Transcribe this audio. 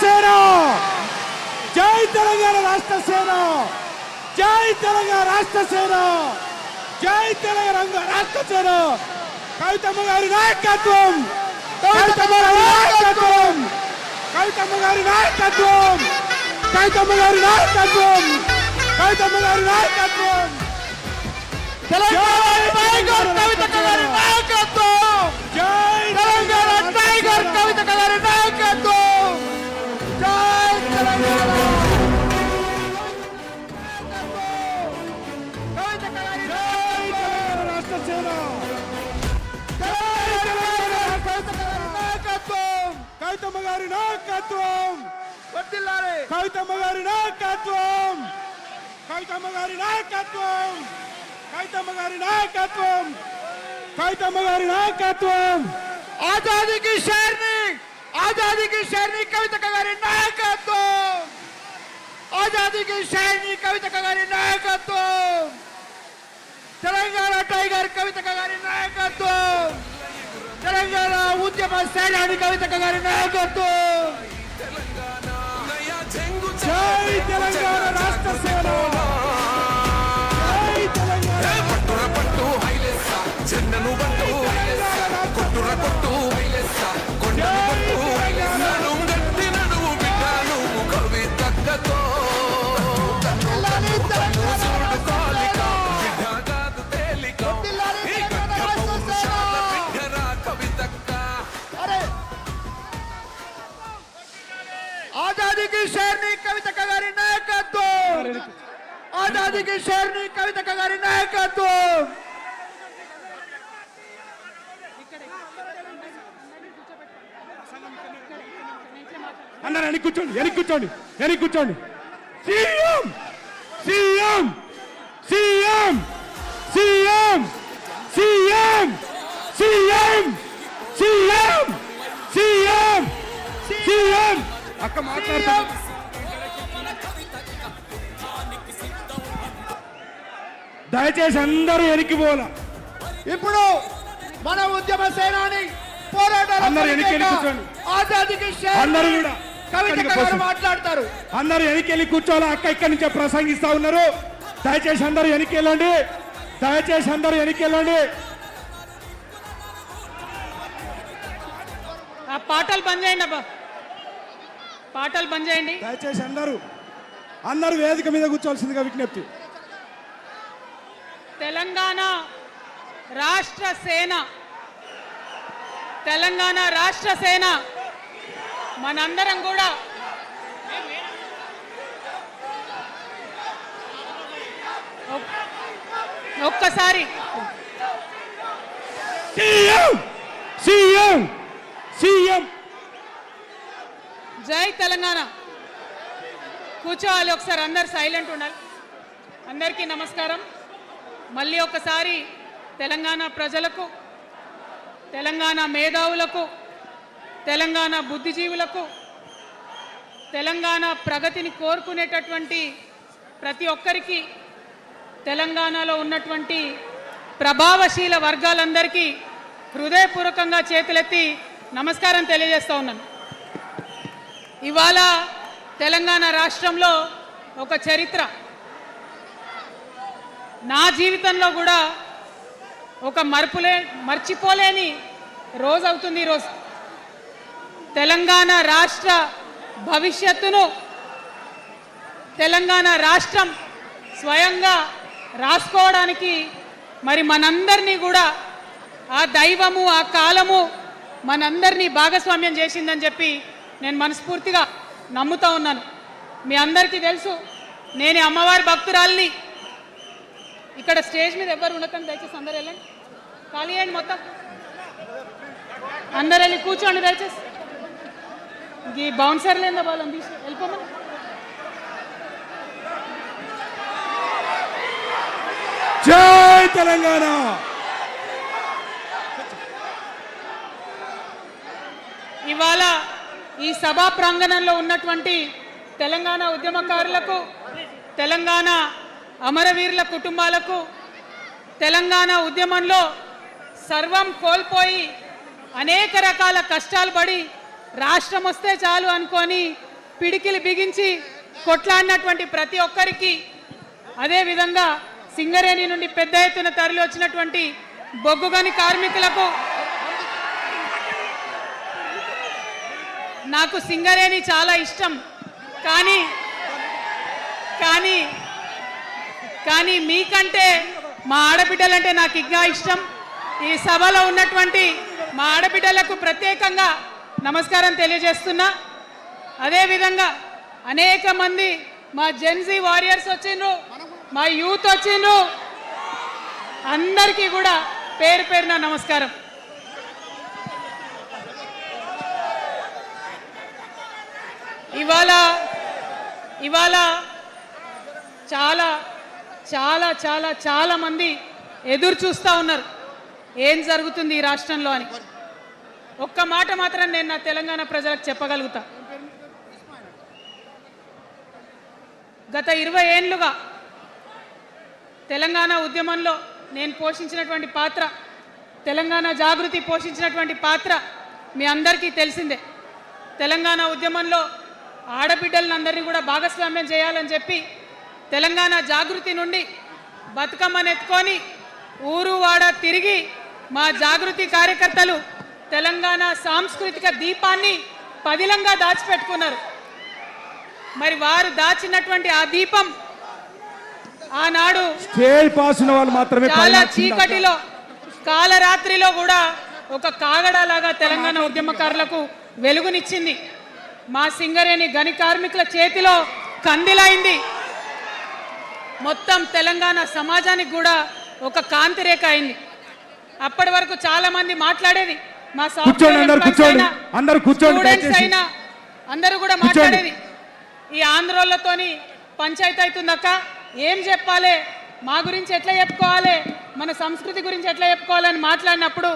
సేన, జై తెలంగాణ రాష్ట్ర సేన, జై తెలంగాణ రాష్ట్ర సేన, జై తెలంగాణ రాష్ట్ర సేన. కవితమ్మ గారి నాయకత్వం, కవితమ్మ గారి నాయకత్వం, కవితమ్మ గారి నాయకత్వం, కవితమ్మ గారి నాయకత్వం, కవితమ్మ గారి నాయకత్వం. తెలంగాణ టైగర్ కవితక్క గారి నాయకత్వం, జై తెలంగాణ టైగర్ కవితక్క గారి నాయకత్వం, జై తెలంగాణ కవితక్క గారి రాష్ట్ర సేన, నాయకత్వం, కవితమ్మ గారి నాయకత్వం, వర్ధిల్లాలి కవితమ్మ గారి నాయకత్వం, కవితమ్మ గారి నాయకత్వం, కవితమ్మ గారి నాయకత్వం, కవితమ్మ గారి నాయకత్వం. ఆజాదీ కి షేర్ని, ఆజాదీ కి షేర్ని కవితక్క గారి నాయకత్వం, ఆజాదీ కి షేర్ని కవితక్క గారి నాయకత్వం, తెలంగాణ టైగర్ కవితక్క గారి నాయకత్వం, తెలంగాణ ఉద్యమ సేనాని కవితక్క గారి నాయకత్వం. జై తెలంగాణ రాష్ట్ర సేన, జై తెలంగాణ. చెన్నను బట్టు కొట్టుర కొట్టు కొండను గట్టి నడువు బిడ్డను కవితక్కతో చూడు కాలిక బిడ్డ కాదు తేలిక ఈ గడ్డ పౌరుషాల బిడ్డరా కవితక్క. ఆజాదీ కి షేర్ని కవితక్క గారి నాయకత్వం, ఆజాదీ కి షేర్ని కవితక్క గారి నాయకత్వం. అన్నారు వెనక్కి కూర్చోండి, వెనక్కి కూర్చోండి, వెనక్కి కూర్చోండి. CM CM CM CM CM CM CM CM CM. అక్క మాట్లాడతా. దయచేసి అందరూ వెనక్కి పోలా. ఇప్పుడు మన ఉద్యమ సేనాని పోరాటాల అందరూ వెనక్కి వెళ్ళి కూర్చోండి. ఆజాదీకి అందరూ కూడా కవితక్క గారు మాట్లాడతారు. అందరూ వెనక్కి వెళ్ళి కూర్చోాలా. అక్క ఇక్కడి నుంచే ప్రసంగిస్తా ఉన్నారు. దయచేసి అందరూ వెనక్కి వెళ్ళండి, దయచేసి అందరూ వెనక్కి వెళ్ళండి. ఆ పాటలు బంద్ చేయండి అబ్బా, పాటలు బంద్ చేయండి. దయచేసి అందరూ వేదిక మీద కూర్చోవలసిందిగా విజ్ఞప్తి. తెలంగాణ రాష్ట్ర సేన, తెలంగాణ రాష్ట్ర సేన మనందరం కూడా ఒక్కసారి సీఎం సీఎం సీఎం. జై తెలంగాణ. కూర్చోవాలి ఒకసారి, అందరు సైలెంట్ ఉండాలి. అందరికీ నమస్కారం. మళ్ళీ ఒకసారి తెలంగాణ ప్రజలకు, తెలంగాణ మేధావులకు, తెలంగాణ బుద్ధిజీవులకు, తెలంగాణ ప్రగతిని కోరుకునేటటువంటి ప్రతి ఒక్కరికి, తెలంగాణలో ఉన్నటువంటి ప్రభావశీల వర్గాలందరికీ హృదయపూర్వకంగా చేతులెత్తి నమస్కారం తెలియజేస్తూ ఉన్నాను. ఇవాళ తెలంగాణ రాష్ట్రంలో ఒక చరిత్ర, నా జీవితంలో కూడా ఒక మర్చిపోలేని రోజు అవుతుంది ఈరోజు. తెలంగాణ రాష్ట్ర భవిష్యత్తును తెలంగాణ రాష్ట్రం స్వయంగా రాసుకోవడానికి మరి మనందరినీ కూడా ఆ దైవము, ఆ కాలము మనందరినీ భాగస్వామ్యం చేసిందని చెప్పి నేను మనస్ఫూర్తిగా నమ్ముతా ఉన్నాను. మీ అందరికీ తెలుసు, నేను అమ్మవారి భక్తురాలిని. ఇక్కడ స్టేజ్ మీద ఎవ్వరు ఉండకండి, దయచేసి అందరు వెళ్ళండి, ఖాళీ అయ్యండి మొత్తం, అందరు వెళ్ళి కూర్చోండి దయచేసి. ఈ బౌన్సర్లు ఏందో వాళ్ళని తీసి వెళ్ళిపోమని. జై తెలంగాణ. ఇవాళ ఈ సభా ప్రాంగణంలో ఉన్నటువంటి తెలంగాణ ఉద్యమకారులకు, తెలంగాణ అమరవీరుల కుటుంబాలకు, తెలంగాణ ఉద్యమంలో సర్వం కోల్పోయి అనేక రకాల కష్టాలు పడి రాష్ట్రం వస్తే చాలు అనుకొని పిడికిలి బిగించి కొట్లాడినటువంటి ప్రతి ఒక్కరికి, అదేవిధంగా సింగరేణి నుండి పెద్ద ఎత్తున తరలి వచ్చినటువంటి బొగ్గుగని కార్మికులకు, నాకు సింగరేణి చాలా ఇష్టం, కానీ కానీ కానీ మీకంటే మా ఆడబిడ్డలంటే నాకు ఇంకా ఇష్టం. ఈ సభలో ఉన్నటువంటి మా ఆడబిడ్డలకు ప్రత్యేకంగా నమస్కారం తెలియజేస్తున్నా. అదేవిధంగా అనేక మంది మా జెన్జీ వారియర్స్ వచ్చిండ్రు, మా యూత్ వచ్చిండ్రు, అందరికీ కూడా పేరు పేరున నమస్కారం. ఇవాళ చాలా చాలా చాలా చాలా మంది ఎదురు చూస్తూ ఉన్నారు ఏం జరుగుతుంది ఈ రాష్ట్రంలో అని. ఒక్క మాట మాత్రం నేను నా తెలంగాణ ప్రజలకు చెప్పగలుగుతా. గత 20 ఏళ్లుగా తెలంగాణ ఉద్యమంలో నేను పోషించినటువంటి పాత్ర, తెలంగాణ జాగృతి పోషించినటువంటి పాత్ర మీ అందరికీ తెలిసిందే. తెలంగాణ ఉద్యమంలో ఆడబిడ్డలందరినీ కూడా భాగస్వామ్యం చేయాలని చెప్పి తెలంగాణ జాగృతి నుండి బతుకమ్మను ఎత్తుకొని ఊరు వాడ తిరిగి మా జాగృతి కార్యకర్తలు తెలంగాణ సాంస్కృతిక దీపాన్ని పదిలంగా దాచిపెట్టుకున్నారు. మరి వారు దాచినటువంటి ఆ దీపం ఆనాడు స్టేజ్ పాస్ ఉన్న వాళ్ళు మాత్రమే చాలా చీకటిలో కాలరాత్రిలో కూడా ఒక కాగడాలాగా తెలంగాణ ఉద్యమకారులకు వెలుగునిచ్చింది. మా సింగరేణి గని కార్మికుల చేతిలో కందిలైంది. మొత్తం తెలంగాణ సమాజానికి కూడా ఒక కాంతి రేఖ అయింది. అప్పటి వరకు చాలా మంది మాట్లాడేది, మా స్టూడెంట్స్ అయినా అందరూ కూడా మాట్లాడేది, ఈ ఆంధ్రోళ్ళతోని పంచాయతీ అవుతుందక్క, ఏం చెప్పాలి, మా గురించి ఎట్లా చెప్పుకోవాలి, మన సంస్కృతి గురించి ఎట్లా చెప్పుకోవాలని మాట్లాడినప్పుడు